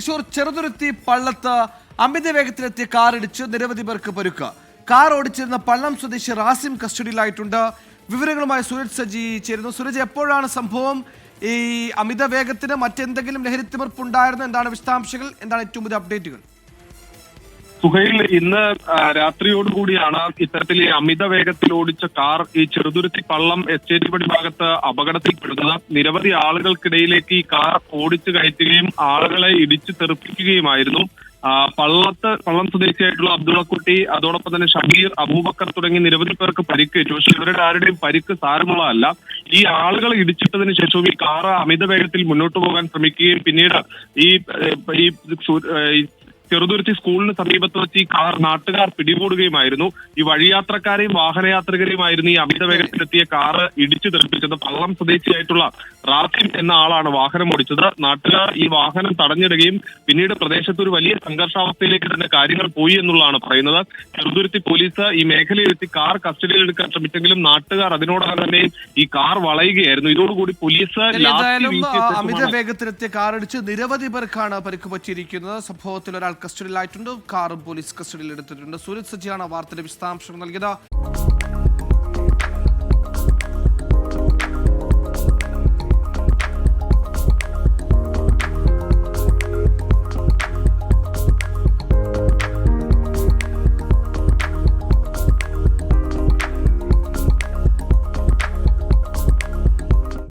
തൃശൂർ ചെറുതുരുത്തി പള്ളത്ത് അമിത വേഗത്തിലെത്തിയ car ഇടിച്ച് നിരവധി പേർക്ക് പരുക്ക്. കാർ ഓടിച്ചിരുന്ന പള്ളം സ്വദേശി റാസിം കസ്റ്റഡിയിലായിട്ടുണ്ട്. വിവരങ്ങളുമായി സുരജ് സജി ചേരുന്നു. സുരജ്, എപ്പോഴാണ് സംഭവം? ഈ അമിത വേഗത്തിന് മറ്റെന്തെങ്കിലും ലഹരിത്തിമിർപ്പുണ്ടായിരുന്നു? എന്താണ് വിശദാംശങ്ങൾ? എന്താണ് ഏറ്റവും പുതിയ അപ്ഡേറ്റുകൾ? സുഹൈൽ, ഇന്ന് രാത്രിയോടുകൂടിയാണ് ഇത്തരത്തിൽ ഈ അമിത വേഗത്തിൽ ഓടിച്ച കാർ ഈ ചെറുതുരുത്തി പള്ളം എസ്റ്റേറ്റ് പടി ഭാഗത്ത് അപകടത്തിൽപ്പെടുന്നത്. നിരവധി ആളുകൾക്കിടയിലേക്ക് ഈ കാർ ഓടിച്ചു കയറ്റുകയും ആളുകളെ ഇടിച്ചു തെറിപ്പിക്കുകയുമായിരുന്നു. പള്ളം സ്വദേശിയായിട്ടുള്ള അബ്ദുള്ളക്കുട്ടി, അതോടൊപ്പം തന്നെ ഷബീർ, അബൂബക്കർ തുടങ്ങി നിരവധി പേർക്ക് പരിക്കേറ്റു. പക്ഷെ ഇവരുടെ ആരുടെയും പരിക്ക് സാരമുള്ളതല്ല. ഈ ആളുകളെ ഇടിച്ചിട്ടതിന് ശേഷവും ഈ കാർ അമിത വേഗത്തിൽ മുന്നോട്ട് പോകാൻ ശ്രമിക്കുകയും പിന്നീട് ഈ ചെറുതുരുത്തി സ്കൂളിന് സമീപത്ത് വെച്ച് ഈ കാർ നാട്ടുകാർ പിടികൂടുകയുമായിരുന്നു. ഈ വഴിയാത്രക്കാരെയും വാഹനയാത്രികരെയുമായിരുന്നു ഈ അമിത വേഗത്തിലെത്തിയ കാർ ഇടിച്ചു തെറിപ്പിച്ചത്. പള്ളം സ്വദേശിയായിട്ടുള്ള റാസിം എന്ന ആളാണ് വാഹനം ഓടിച്ചത്. നാട്ടുകാർ ഈ വാഹനം തടഞ്ഞിടുകയും പിന്നീട് പ്രദേശത്ത് ഒരു വലിയ സംഘർഷാവസ്ഥയിലേക്ക് തന്നെ കാര്യങ്ങൾ പോയി എന്നുള്ളതാണ് പറയുന്നത്. ചെറുതുരുത്തി പോലീസ് ഈ മേഖലയിലെത്തി കാർ കസ്റ്റഡിയിലെടുക്കാൻ ശ്രമിച്ചെങ്കിലും നാട്ടുകാർ അതിനോടകം തന്നെ ഈ കാർ വളയുകയായിരുന്നു. ഇതോടുകൂടി പോലീസ് അമിത വേഗത്തിലെത്തിയ കാർ ഇടിച്ച് നിരവധി പേർക്കാണ് പരിക്ക് പറ്റിയിരിക്കുന്നത്. സംഭവത്തിൽ ഒരാൾ കസ്റ്റഡിയിലായിട്ടുണ്ട്. കാറും പോലീസ് കസ്റ്റഡിയിൽ എടുത്തിട്ടുണ്ട്. സുരജ് സജിയാണ് വാർത്തയുടെ വിശദാംശങ്ങൾ നൽകിയത്.